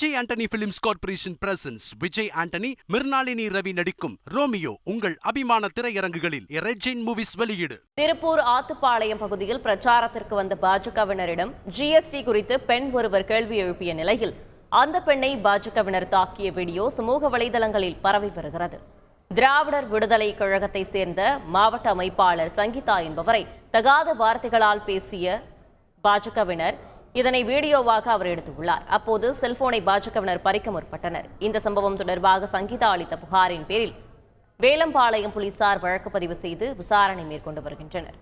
Vijay Antony films corporation presents Vijay Antony, Mrinalini Ravi நடிக்கும் Romeo உங்கள் அபிமான திரையரங்குகளில் ரெஜின் மூவிஸ் வெளியீடு. திருப்பூர் ஆத்துப்பாளையம் பகுதியில் பிரச்சாரத்திற்கு வந்த பாஜகவினரிடம் ஜிஎஸ்டி குறித்து பெண் ஒருவர் கேள்வி எழுப்பிய நிலையில் அந்த பெண்ணை பாஜகவினர் தாக்கிய வீடியோ சமூக வலைதளங்களில் பரவி வருகிறது. திராவிடர் விடுதலை கழகத்தை சேர்ந்த மாவட்ட அமைப்பாளர் சங்கீதா என்பவரை தகாத வார்த்தைகளால் பேசிய பாஜகவினர் இதனை வீடியோவாக அவர் எடுத்துள்ளார். அப்போது செல்போனை பாஜகவினர் பறிக்க முற்பட்டனர். இந்த சம்பவம் தொடர்பாக சங்கீதா அளித்த புகாரின் பேரில் வேலம்பாளையம் போலீசார் வழக்கு பதிவு செய்து விசாரணை மேற்கொண்டு வருகின்றனர்.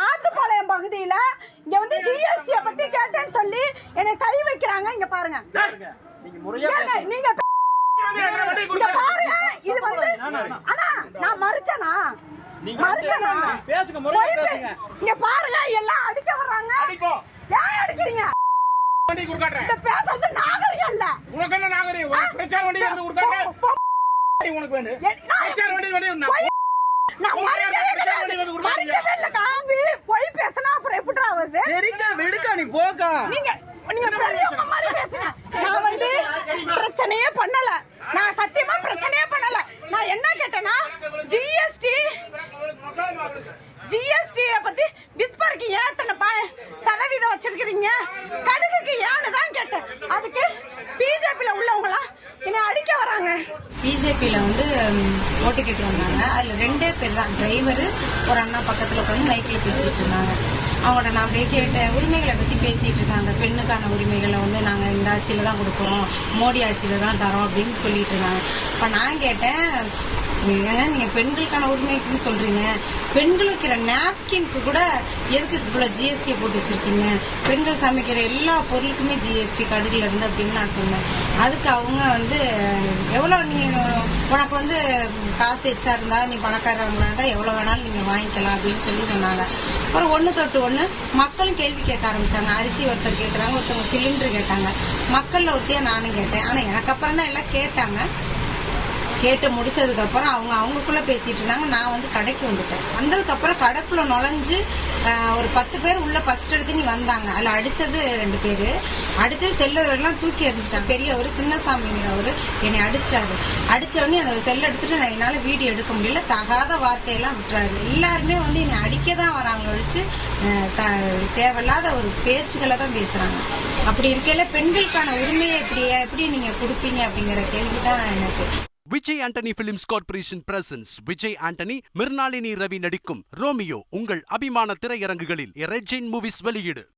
ஆத்துப்பாளையம் பகுதியில இங்க வந்து ஜிஎஸ்டி பத்தி கேட்டேன்னு சொல்லி என்னை கை வைக்கிறாங்க. இங்க பாருங்க, நீங்க பாருங்க, இது வந்து அண்ணா நான் மறுச்சனா இங்க பாருங்க, எல்லாம் அடிக்க வர்றாங்க. ஏன் அடிக்கிறீங்க? பேசுறது நாகரிகம் இல்ல. உனக்கு என்ன நாகரிகம்? பிரச்சார வண்டி வந்து உனக்கு வேணும். பிரச்சனையே பண்ணல, நான் சத்தியமா பிரச்சனையே பண்ணல. நான் என்ன கேட்டேன்னா ஜிஎஸ்டி பத்தி விஸ்பருக்கு ஏன் சதவீதம் வச்சிருக்கீங்க, கடுகுக்கு ஏன்னு தான் கேட்டேன். அதுக்கு பிஜேபியில உள்ளவங்களாம் என்ன அடிக்க வராங்க. பிஜேபியில வந்து ஓட்டு கேட்டு வந்தாங்க. அதுல 2 பேர் தான், டிரைவர் ஒரு அண்ணா பக்கத்துல உட்காந்து மைக்கில் பேசிட்டு இருந்தாங்க. அவங்கள்ட்ட நான் போய் கேட்ட உரிமைகளை பத்தி பேசிட்டு இருக்காங்க. பெண்ணுக்கான உரிமைகளை வந்து நாங்க இந்த ஆட்சியில தான் கொடுக்குறோம், மோடி ஆட்சியில தான் தரோம் அப்படின்னு சொல்லிட்டு இருந்தாங்க. இப்ப நான் கேட்டேன், நீங்க பெண்களுக்கான உரிமைக்குன்னு சொல்றீங்க, பெண்கள் வைக்கிற நாப்கின்க்கு கூட எதுக்கு இவ்வளவு ஜிஎஸ்டி போட்டு வச்சிருக்கீங்க? பெண்கள் சமைக்கிற எல்லா பொருளுக்குமே ஜிஎஸ்டி கடுகுல இருந்து அப்படின்னு நான் சொன்னேன். அதுக்கு அவங்க வந்து எவ்வளவு நீ உனக்கு வந்து காசு எச்சா இருந்தா, நீ பணக்காரங்களா இருந்தா எவ்வளவு வேணாலும் நீங்க வாங்கிக்கலாம் அப்படின்னு சொல்லி சொன்னாங்க. அப்புறம் 1 தொட்டு 1 மக்களும் கேள்வி கேட்க ஆரம்பிச்சாங்க. அரிசி ஒருத்தர் கேட்கறாங்க, ஒருத்தவங்க சிலிண்டர் கேட்டாங்க. மக்கள்ல ஒருத்தியா நானும் கேட்டேன். ஆனா எனக்கு அப்புறம் தான் எல்லாம் கேட்டாங்க. கேட்டு முடிச்சதுக்கு அப்புறம் அவங்களுக்குள்ள பேசிட்டு இருந்தாங்க. நான் வந்து கடைக்கு வந்துட்டேன். வந்ததுக்கு அப்புறம் கடைக்குள்ள நுழைஞ்சு ஒரு 10 பேர் உள்ள ஃபர்ஸ்ட் எடுத்து நீ வந்தாங்க. அதுல அடிச்சது 2 பேரு. அடிச்சது செல்லெல்லாம் தூக்கி எறிஞ்சிட்டாங்க. பெரியவர் சின்னசாமிங்கிறவரு என்னை அடிச்சிட்டாரு. அடிச்ச உடனே அந்த செல்ல எடுத்துட்டு நான் என்னால வீடியோ எடுக்க முடியல. தகாத வார்த்தையெல்லாம் விட்டுறாரு. எல்லாருமே வந்து என்னை அடிக்கதான் வராங்க ஒழிச்சு தேவையில்லாத ஒரு பேச்சுக்களை தான் பேசுறாங்க. அப்படி இருக்கையில பெண்களுக்கான உரிமையை எப்படி நீங்க கொடுப்பீங்க அப்படிங்கிற கேள்விதான் எனக்கு. Vijay Antony films corporation presents Vijay Antony, Mrinalini Ravi நடிக்கும் ரோமியோ உங்கள் அபிமான திரையரங்குகளில் ரெஜின் மூவிஸ் வெளியீடு.